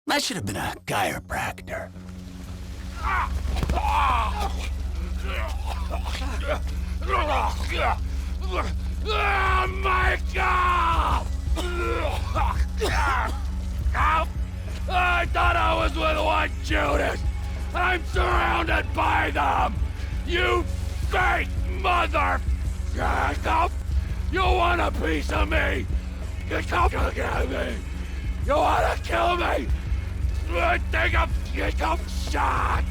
I should have been a chiropractor. Oh my God! I thought I was with one Judas. I'm surrounded by them. You fake mother! You want a piece of me? You come to get me. You want to kill me? Take a shot.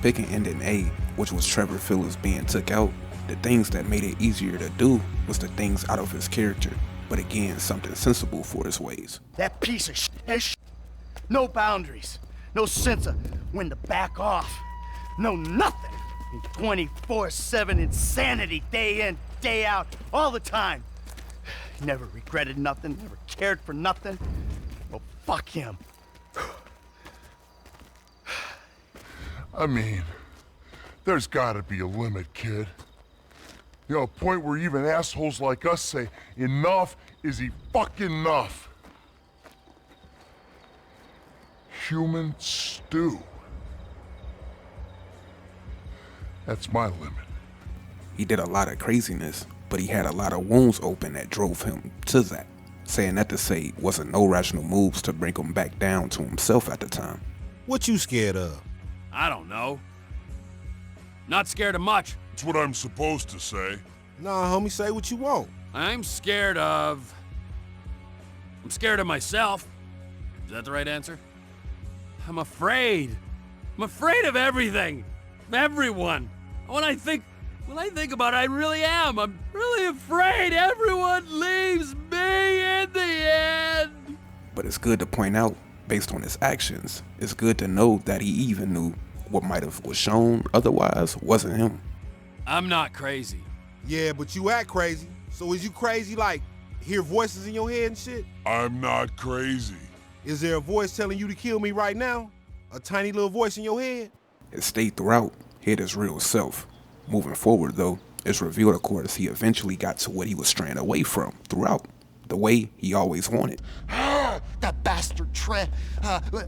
Picking ending A, which was Trevor Phillips being took out, the things that made it easier to do was the things out of his character, but again, something sensible for his ways. That piece of shit has shit. No boundaries, no sense of when to back off, no nothing. 24/7 insanity, day in, day out, all the time. Never regretted nothing, never cared for nothing. Well, fuck him. I mean, there's gotta be a limit, kid. You know, a point where even assholes like us say, enough is fucking enough. Human stew. That's my limit. He did a lot of craziness, but he had a lot of wounds open that drove him to that. Saying that to say wasn't no rational moves to bring him back down to himself at the time. What you scared of? I don't know. Not scared of much. That's what I'm supposed to say. Nah, homie, say what you want. I'm scared of myself. Is that the right answer? I'm afraid. I'm afraid of everything. Everyone. When I think about it, I really am. I'm really afraid everyone leaves me in the end. But it's good to point out, based on his actions, it's good to know that he even knew what might have was shown otherwise wasn't him. I'm not crazy. Yeah, but you act crazy. So is you crazy like hear voices in your head and shit? I'm not crazy. Is there a voice telling you to kill me right now? A tiny little voice in your head? It stayed throughout, hid his real self. Moving forward though, it's revealed of course he eventually got to what he was straying away from throughout, the way he always wanted. That bastard Trent,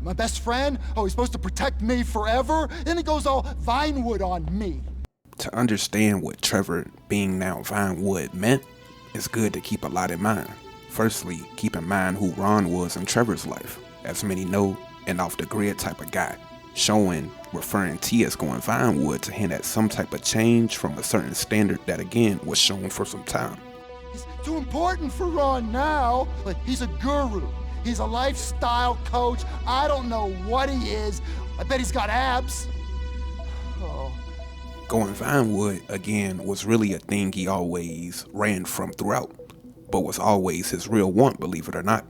my best friend, he's supposed to protect me forever, then he goes all Vinewood on me. To understand what Trevor being now Vinewood meant, it's good to keep a lot in mind. Firstly, keep in mind who Ron was in Trevor's life, as many know, an off the grid type of guy, referring T as going Vinewood to hint at some type of change from a certain standard that again was shown for some time. He's too important for Ron now, but he's a guru. He's a lifestyle coach. I don't know what he is. I bet he's got abs. Oh. Going Vinewood, again, was really a thing he always ran from throughout, but was always his real want, believe it or not.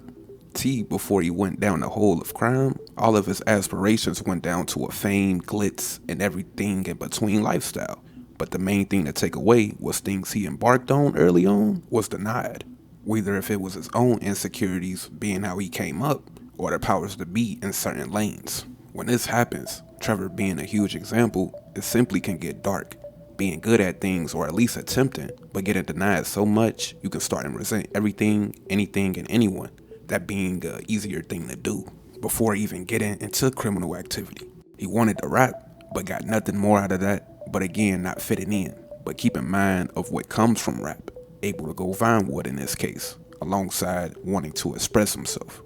T, before he went down the hole of crime, all of his aspirations went down to a fame, glitz, and everything in between lifestyle. But the main thing to take away was things he embarked on early on was denied. Whether if it was his own insecurities being how he came up, or the powers to be in certain lanes. When this happens, Trevor being a huge example, it simply can get dark. Being good at things or at least attempting, but getting denied so much, you can start and resent everything, anything, and anyone. That being an easier thing to do before even getting into criminal activity. He wanted to rap, but got nothing more out of that, but again, not fitting in. But keep in mind of what comes from rap, able to go Vinewood in this case, alongside wanting to express himself.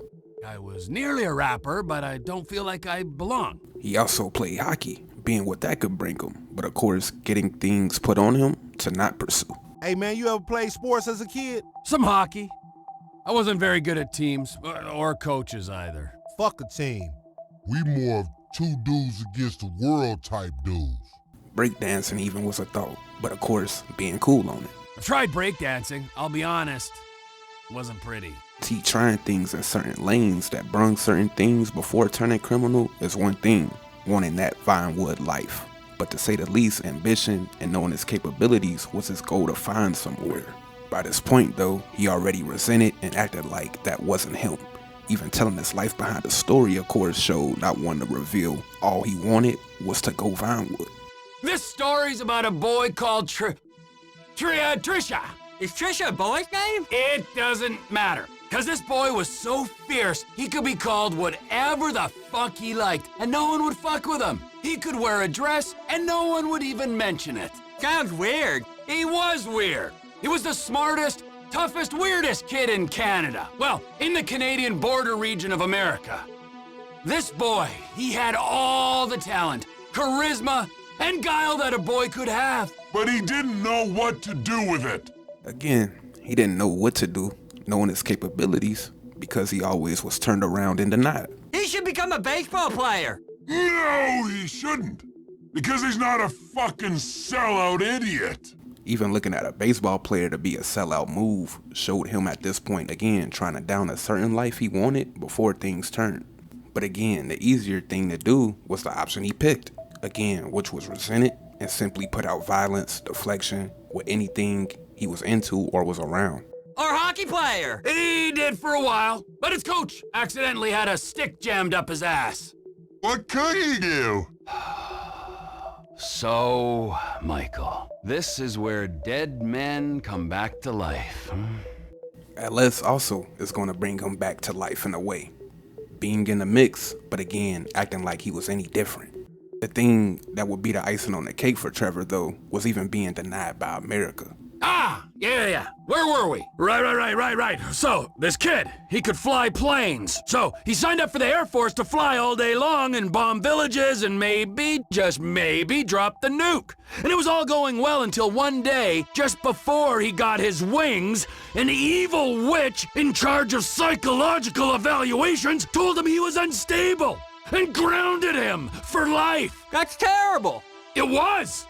I was nearly a rapper, but I don't feel like I belong. He also played hockey, being what that could bring him, but of course, getting things put on him to not pursue. Hey man, you ever played sports as a kid? Some hockey. I wasn't very good at teams, or coaches either. Fuck a team. We more of two dudes against the world type dudes. Breakdancing even was a thought, but of course, being cool on it. I tried breakdancing, I'll be honest. It wasn't pretty. T trying things in certain lanes that brung certain things before turning criminal is one thing, wanting that Vinewood life. But to say the least, ambition and knowing his capabilities was his goal to find somewhere. By this point though, he already resented and acted like that wasn't him. Even telling his life behind the story of course showed not wanting to reveal all he wanted was to go Vinewood. This story's about a boy called Trisha. Is Trisha a boy's name? It doesn't matter. Cause this boy was so fierce, he could be called whatever the fuck he liked, and no one would fuck with him. He could wear a dress, and no one would even mention it. Sounds weird. He was weird. He was the smartest, toughest, weirdest kid in Canada. Well, in the Canadian border region of America. This boy, he had all the talent, charisma, and guile that a boy could have. But he didn't know what to do with it. Again, he didn't know what to do, knowing his capabilities, because he always was turned around and denied. He should become a baseball player. No, he shouldn't. Because he's not a fucking sellout idiot. Even looking at a baseball player to be a sellout move showed him at this point again trying to down a certain life he wanted before things turned. But again, the easier thing to do was the option he picked. Again, which was resented and simply put out violence, deflection, with anything he was into or was around. Or hockey player. He did for a while, but his coach accidentally had a stick jammed up his ass. What could he do? So, Michael, this is where dead men come back to life. LS also is going to bring him back to life in a way. Being in the mix, but again, acting like he was any different. The thing that would be the icing on the cake for Trevor, though, was even being denied by America. Yeah. Where were we? Right. So, this kid, he could fly planes. So, he signed up for the Air Force to fly all day long and bomb villages and maybe, just maybe, drop the nuke. And it was all going well until one day, just before he got his wings, an evil witch in charge of psychological evaluations told him he was unstable and grounded him for life. That's terrible. It was.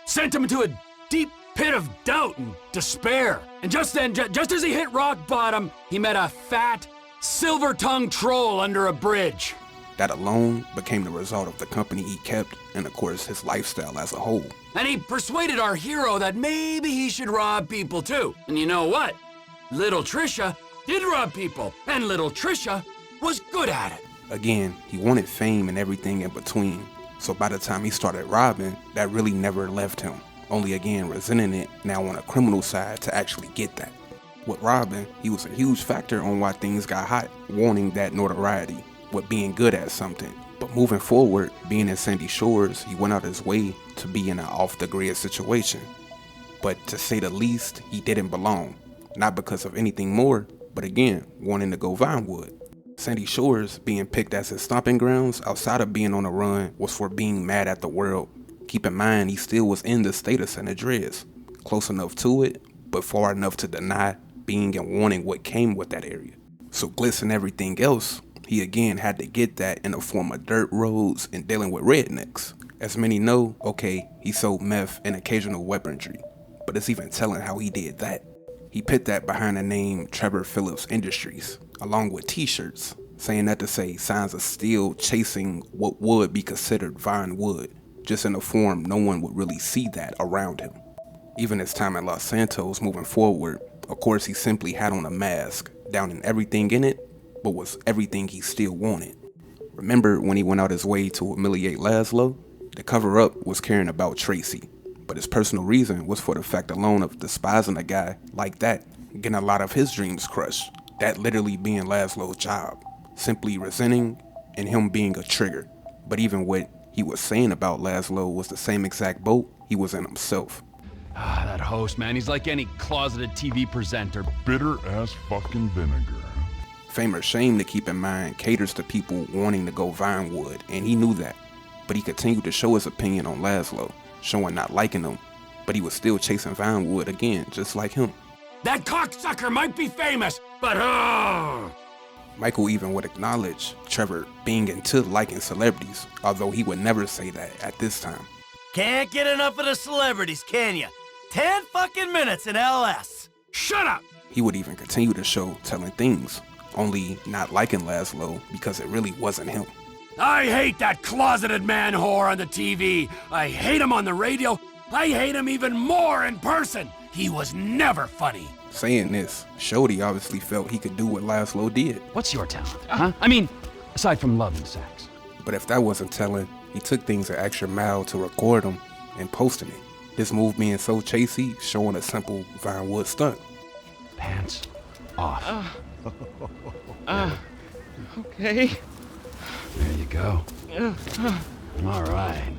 Sent him into a deep pit of doubt and despair. And just then, just as he hit rock bottom, he met a fat, silver-tongued troll under a bridge. That alone became the result of the company he kept and, of course, his lifestyle as a whole. And he persuaded our hero that maybe he should rob people too. And you know what? Little Trisha did rob people, and little Trisha was good at it. Again, he wanted fame and everything in between. So by the time he started robbing, that really never left him. Only again resenting it now on a criminal side to actually get that. With robbing, he was a huge factor on why things got hot, wanting that notoriety, with being good at something. But moving forward, being in Sandy Shores, he went out his way to be in an off-the-grid situation. But to say the least, he didn't belong. Not because of anything more, but again, wanting to go Vinewood. Sandy Shores being picked as his stomping grounds outside of being on the run was for being mad at the world. Keep in mind, he still was in the state of San Andreas, close enough to it, but far enough to deny being and wanting what came with that area. So Glitz and everything else, he again had to get that in the form of dirt roads and dealing with rednecks. As many know, okay, he sold meth and occasional weaponry, but it's even telling how he did that. He put that behind the name Trevor Phillips Industries, along with t-shirts, saying that to say signs of still chasing what would be considered Vinewood, just in a form no one would really see that around him. Even his time in Los Santos moving forward, of course he simply had on a mask, downing everything in it, but was everything he still wanted. Remember when he went out his way to humiliate Laszlo? The cover-up was caring about Tracy, but his personal reason was for the fact alone of despising a guy like that, getting a lot of his dreams crushed, that literally being Laszlo's job, simply resenting and him being a trigger. But even what he was saying about Laszlo was the same exact boat he was in himself. That host, man, he's like any closeted TV presenter. Bitter as fucking vinegar. Fame or shame, to keep in mind, caters to people wanting to go Vinewood, and he knew that. But he continued to show his opinion on Laszlo, showing not liking him, but he was still chasing Vinewood again, just like him. That cocksucker might be famous, but Michael even would acknowledge Trevor being into liking celebrities, although he would never say that at this time. Can't get enough of the celebrities, can ya? 10 fucking minutes in LS. Shut up! He would even continue to show telling things, only not liking Laszlo because it really wasn't him. I hate that closeted man whore on the TV. I hate him on the radio. I hate him even more in person. He was never funny. Saying this, Shody obviously felt he could do what Laszlo did. What's your talent, huh? I mean, aside from loving sex. But if that wasn't telling, he took things an extra mile to record them and posting it. This move being so chasey, showing a simple Vinewood stunt. Pants off. Okay. There you go. All right.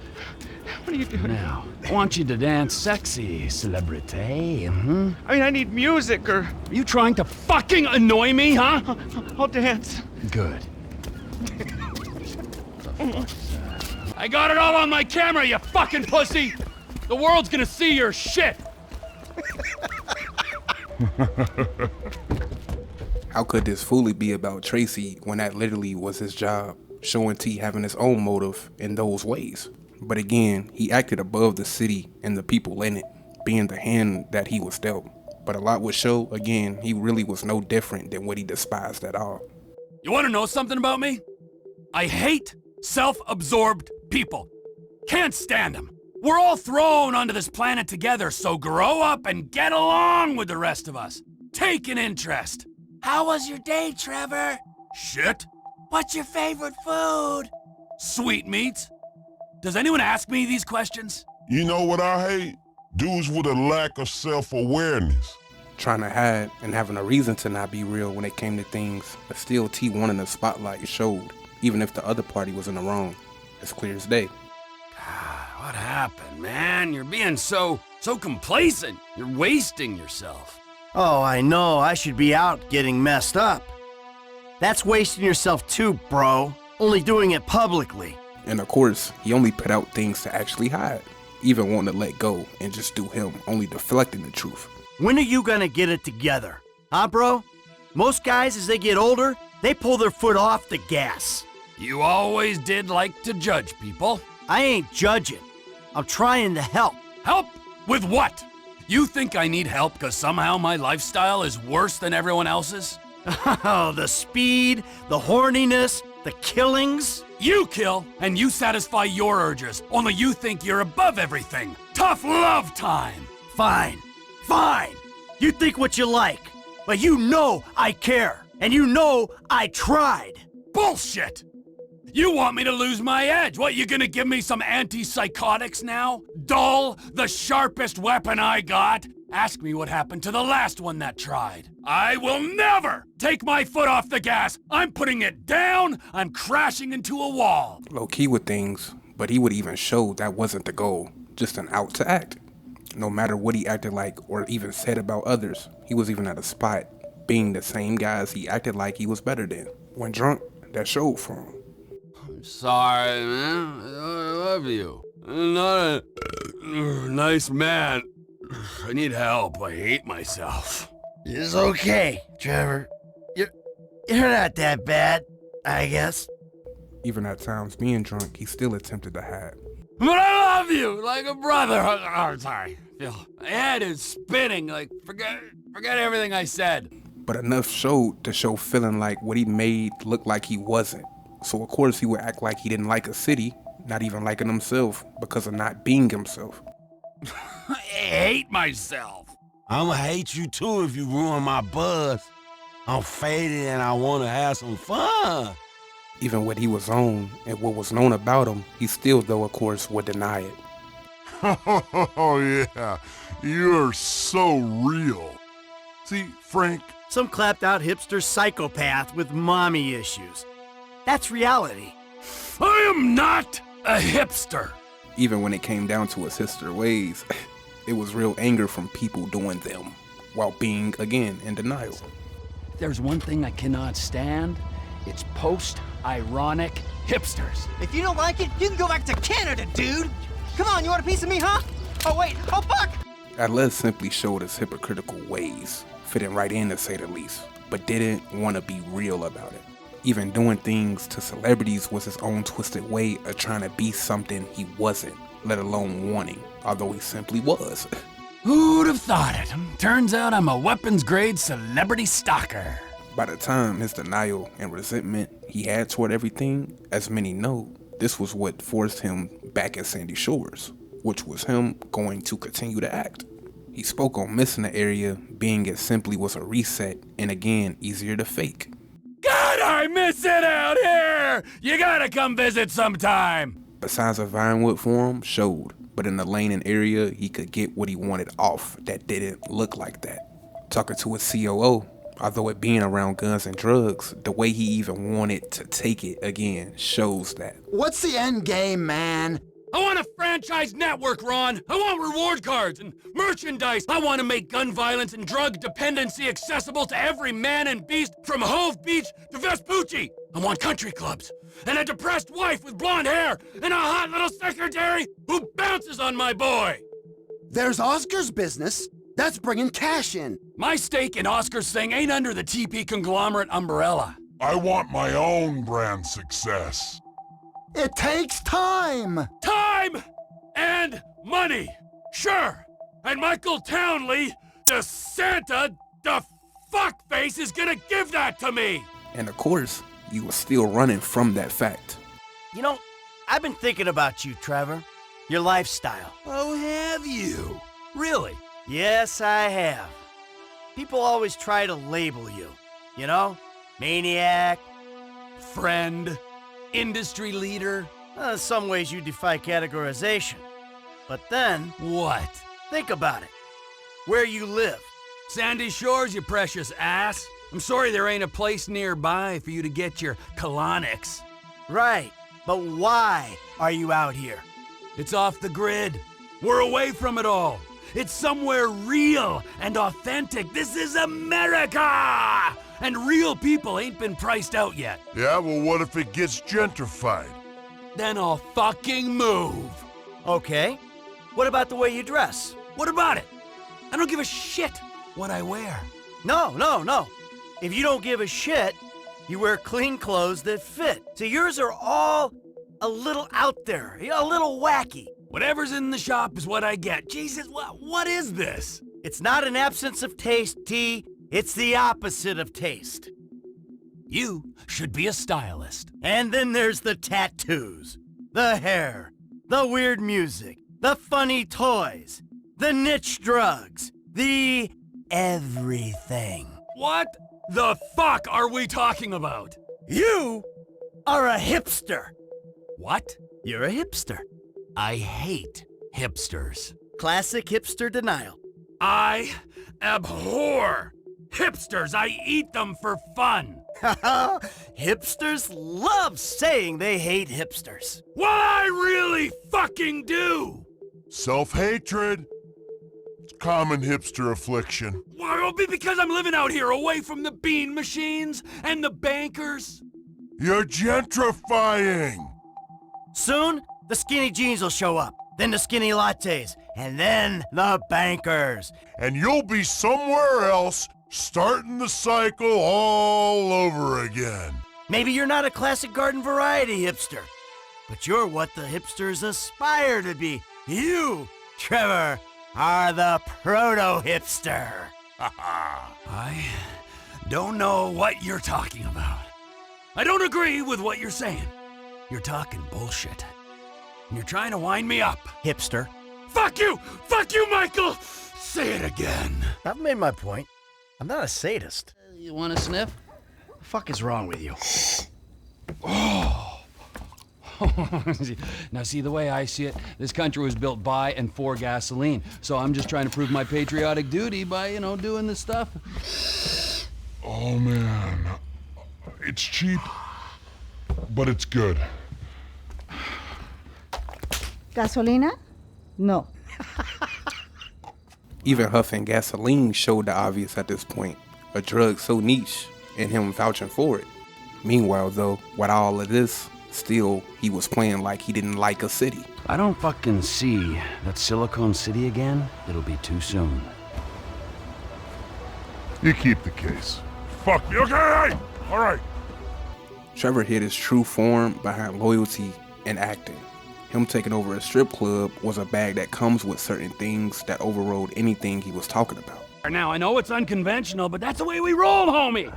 What are you doing? Now, I want you to dance sexy, celebrity. I mean, I need music or... Are you trying to fucking annoy me, huh? I'll dance. Good. I got it all on my camera, you fucking pussy! The world's gonna see your shit! How could this fully be about Tracy when that literally was his job, showing T having his own motive in those ways? But again, he acted above the city and the people in it, being the hand that he was dealt. But a lot would show, again, he really was no different than what he despised at all. You wanna know something about me? I hate self-absorbed people. Can't stand them. We're all thrown onto this planet together, so grow up and get along with the rest of us. Take an interest. How was your day, Trevor? Shit. What's your favorite food? Sweetmeats. Does anyone ask me these questions? You know what I hate? Dudes with a lack of self-awareness. Trying to hide and having a reason to not be real when it came to things, but still T wanting the spotlight showed, even if the other party was in the wrong. It's clear as day. What happened, man? You're being so complacent. You're wasting yourself. Oh, I know. I should be out getting messed up. That's wasting yourself too, bro. Only doing it publicly. And of course, he only put out things to actually hide, even wanting to let go and just do him, only deflecting the truth. When are you gonna get it together? Huh, bro? Most guys, as they get older, they pull their foot off the gas. You always did like to judge people. I ain't judging. I'm trying to help. Help? With what? You think I need help because somehow my lifestyle is worse than everyone else's? Oh, the speed, the horniness, the killings. You kill, and you satisfy your urges, only you think you're above everything. Tough love time! Fine. You think what you like, but you know I care, and you know I tried. Bullshit! You want me to lose my edge? What, you gonna give me some antipsychotics now? Dull, the sharpest weapon I got? Ask me what happened to the last one that tried. I will never take my foot off the gas. I'm putting it down. I'm crashing into a wall. Low key with things, but he would even show that wasn't the goal, just an out to act. No matter what he acted like or even said about others, he was even at a spot, being the same guys he acted like he was better than. When drunk, that showed for him. I'm sorry, man. I love you. I'm not a nice man. I need help. I hate myself. It's okay, Trevor. You're not that bad, I guess. Even at times being drunk, he still attempted to hide. But I love you like a brother. Oh, sorry. My head is spinning. Like, forget everything I said. But enough showed to show feeling like what he made look like he wasn't. So of course he would act like he didn't like a city, not even liking himself because of not being himself. I hate myself. I'ma hate you too if you ruin my buzz. I'm faded and I wanna have some fun. Even what he was on and what was known about him, he still though of course would deny it. Oh yeah, you're so real. See, Frank, Some clapped out hipster psychopath with mommy issues. That's reality. I am not a hipster. Even when it came down to his hipster ways, it was real anger from people doing them, while being, again, in denial. There's one thing I cannot stand. It's post-ironic hipsters. If you don't like it, you can go back to Canada, dude. Come on, you want a piece of me, huh? Oh, wait. Oh, fuck! Atlas simply showed his hypocritical ways, fitting right in to say the least, but didn't want to be real about it. Even doing things to celebrities was his own twisted way of trying to be something he wasn't, let alone wanting, although he simply was. Who'd have thought it? Turns out I'm a weapons-grade celebrity stalker. By the time his denial and resentment he had toward everything, as many know, this was what forced him back at Sandy Shores, which was him going to continue to act. He spoke on missing the area being as simply was a reset and again easier to fake. God, I miss it out here! You gotta come visit sometime! Besides a Vinewood forum showed, but in the lane and area he could get what he wanted off that didn't look like that. Talking to his COO, Although it being around guns and drugs, the way he even wanted to take it again shows that. What's the end game, man? I want a franchise network, Ron. I want reward cards and merchandise. I want to make gun violence and drug dependency accessible to every man and beast from Hove Beach to Vespucci. I want country clubs and a depressed wife with blonde hair and a hot little secretary who bounces on my boy. There's Oscar's business. That's bringing cash in. My stake in Oscar's thing ain't under the TP conglomerate umbrella. I want my own brand success. It takes time. Time and money, sure. And Michael Townley, the Santa, the fuckface, is gonna give that to me. And of course, you were still running from that fact. You know, I've been thinking about you, Trevor. Your lifestyle. Oh, have you? Really? Yes, I have. People always try to label you. You know? Maniac. Friend. Industry leader. In some ways you defy categorization. But then... What? Think about it. Where you live. Sandy Shores, you precious ass. I'm sorry there ain't a place nearby for you to get your colonics. Right. But why are you out here? It's off the grid. We're away from it all. It's somewhere real and authentic. This is America! And real people ain't been priced out yet. Yeah, well, what if it gets gentrified? Then I'll fucking move. Okay. What about the way you dress? What about it? I don't give a shit what I wear. No. If you don't give a shit, you wear clean clothes that fit. So yours are all a little out there, a little wacky. Whatever's in the shop is what I get. Jesus, what is this? It's not an absence of taste, T. It's the opposite of taste. You should be a stylist. And then there's the tattoos, the hair, the weird music, the funny toys, the niche drugs, the everything. What the fuck are we talking about? You are a hipster. What? You're a hipster. I hate hipsters. Classic hipster denial. I abhor hipsters. I eat them for fun. Hipsters love saying they hate hipsters. Well, I really fucking do. Self-hatred. It's common hipster affliction. Well, it'll be because I'm living out here away from the bean machines and the bankers. You're gentrifying. Soon, the skinny jeans will show up, then the skinny lattes, and then the bankers. And you'll be somewhere else, starting the cycle all over again. Maybe you're not a classic garden variety hipster, but you're what the hipsters aspire to be. You, Trevor, are the proto-hipster. I don't know what you're talking about. I don't agree with what you're saying. You're talking bullshit. And you're trying to wind me up. Hipster. Fuck you! Fuck you, Michael! Say it again. I've made my point. I'm not a sadist. You want a sniff? What the fuck is wrong with you? Oh. Now see, the way I see it, this country was built by and for gasoline. So I'm just trying to prove my patriotic duty by, doing this stuff. Oh, man. It's cheap, but it's good. ¿Gasolina? No. Even huffing gasoline showed the obvious at this point, a drug so niche, and him vouching for it. Meanwhile, though, with all of this, still, he was playing like he didn't like a city. I don't fucking see that Silicon City again. It'll be too soon. You keep the case. Fuck me, okay? All right. Trevor hid his true form behind loyalty and acting. Him taking over a strip club was a bag that comes with certain things that overrode anything he was talking about. Now, I know it's unconventional, but that's the way we roll, homie.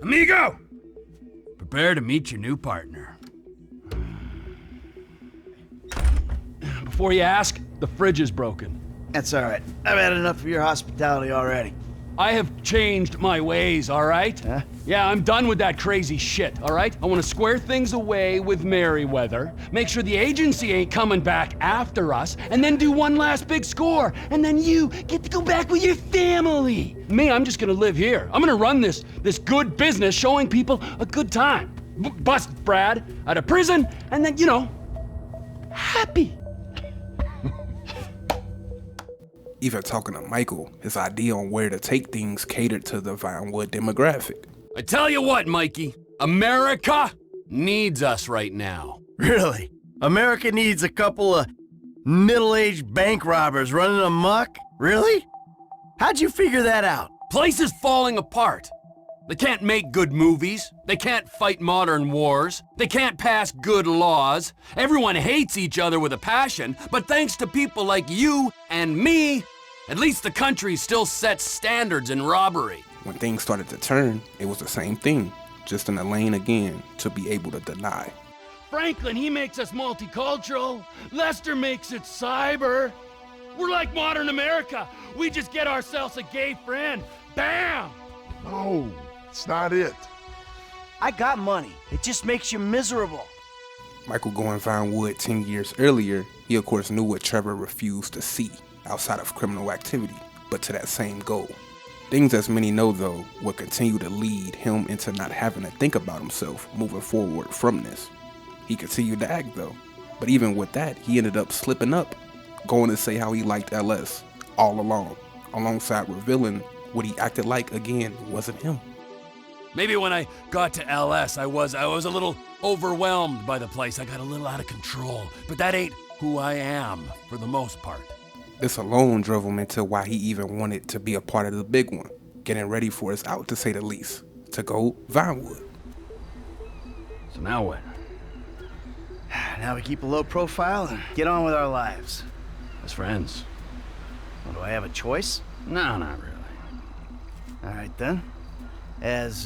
Amigo! Prepare to meet your new partner. Before you ask, the fridge is broken. That's all right. I've had enough of your hospitality already. I have changed my ways, all right? Huh? Yeah, I'm done with that crazy shit, all right? I want to square things away with Merryweather, make sure the agency ain't coming back after us, and then do one last big score, and then you get to go back with your family. Me, I'm just gonna live here. I'm gonna run this good business showing people a good time. Bust Brad out of prison, and then, you know, happy. Even talking to Michael, his idea on where to take things catered to the Vinewood demographic. I tell you what, Mikey, America needs us right now. Really? America needs a couple of middle-aged bank robbers running amok? Really? How'd you figure that out? Place is falling apart. They can't make good movies. They can't fight modern wars. They can't pass good laws. Everyone hates each other with a passion, but thanks to people like you and me, at least the country still sets standards in robbery. When things started to turn, it was the same thing, just in a lane again to be able to deny. Franklin, he makes us multicultural. Lester makes it cyber. We're like modern America. We just get ourselves a gay friend. Bam! No, it's not it. I got money. It just makes you miserable. Michael going Vinewood 10 years earlier, he of course knew what Trevor refused to see outside of criminal activity, but to that same goal. Things, as many know though, would continue to lead him into not having to think about himself moving forward from this. He continued to act though, but even with that, he ended up slipping up, going to say how he liked LS all along, alongside revealing what he acted like again wasn't him. Maybe when I got to LS, I was a little overwhelmed by the place. I got a little out of control, but that ain't who I am for the most part. This alone drove him into why he even wanted to be a part of the big one, getting ready for his out, to say the least, to go Vinewood. So now what? Now we keep a low profile and get on with our lives. As friends. Well, do I have a choice? No, not really. All right then. As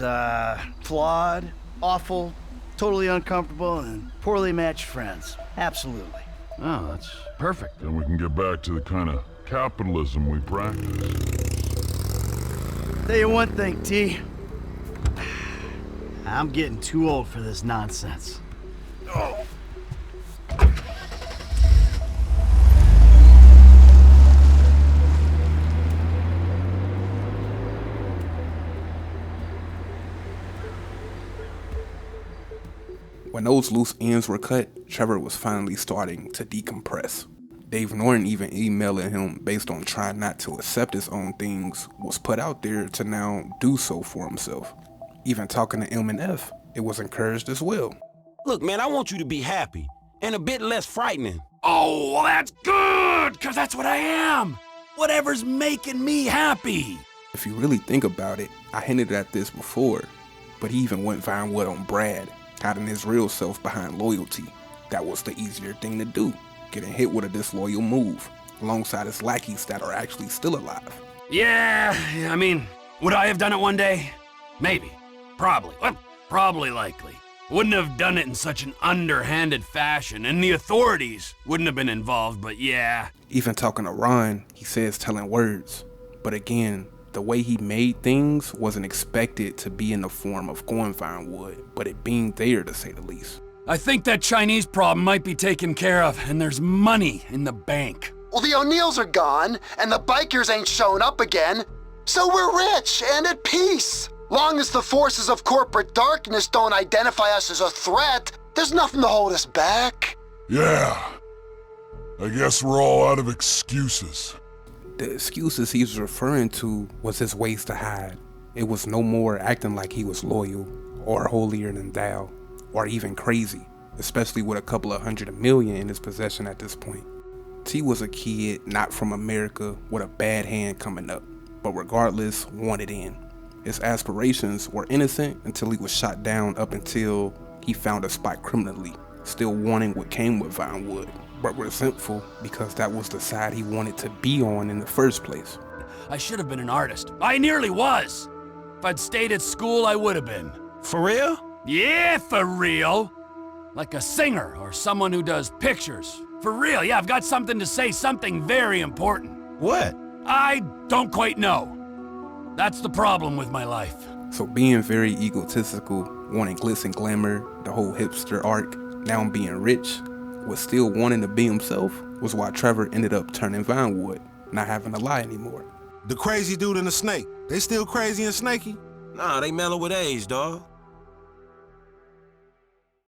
flawed, awful, totally uncomfortable, and poorly matched friends. Absolutely. Oh, that's perfect. Then we can get back to the kind of capitalism we practice. Tell you one thing, T. I'm getting too old for this nonsense. Oh. When those loose ends were cut, Trevor was finally starting to decompress. Dave Norton even emailing him based on trying not to accept his own things was put out there to now do so for himself. Even talking to M and F, it was encouraged as well. Look, man, I want you to be happy and a bit less frightening. Oh, well, that's good, because that's what I am. Whatever's making me happy. If you really think about it, I hinted at this before, but he even went Vinewood on Brad, hiding his real self behind loyalty. That was the easier thing to do, getting hit with a disloyal move, alongside his lackeys that are actually still alive. Yeah, I mean, would I have done it one day? Maybe. Probably. Well, probably likely. Wouldn't have done it in such an underhanded fashion, and the authorities wouldn't have been involved, but yeah. Even talking to Ron, he says telling words, but again, the way he made things wasn't expected to be in the form of going Vinewood, but it being there to say the least. I think that Chinese problem might be taken care of, and there's money in the bank. Well, the O'Neills are gone, and the bikers ain't showing up again, so we're rich and at peace. Long as the forces of corporate darkness don't identify us as a threat, there's nothing to hold us back. Yeah. I guess we're all out of excuses. The excuses he was referring to was his ways to hide. It was no more acting like he was loyal, or holier than thou, or even crazy, especially with a couple of $100 million in his possession at this point. T was a kid not from America with a bad hand coming up, but regardless, wanted in. His aspirations were innocent until he was shot down, up until he found a spot criminally, still wanting what came with Vinewood, but resentful because that was the side he wanted to be on in the first place. I should have been an artist. I nearly was. If I'd stayed at school, I would have been. For real? Yeah, for real. Like a singer or someone who does pictures. For real, yeah, I've got something to say, something very important. What? I don't quite know. That's the problem with my life. So being very egotistical, wanting glitz and glamour, the whole hipster arc, now being rich, was still wanting to be himself, was why Trevor ended up turning Vinewood, not having to lie anymore. The crazy dude and the snake, they still crazy and snaky? Nah, they mellow with age, dawg.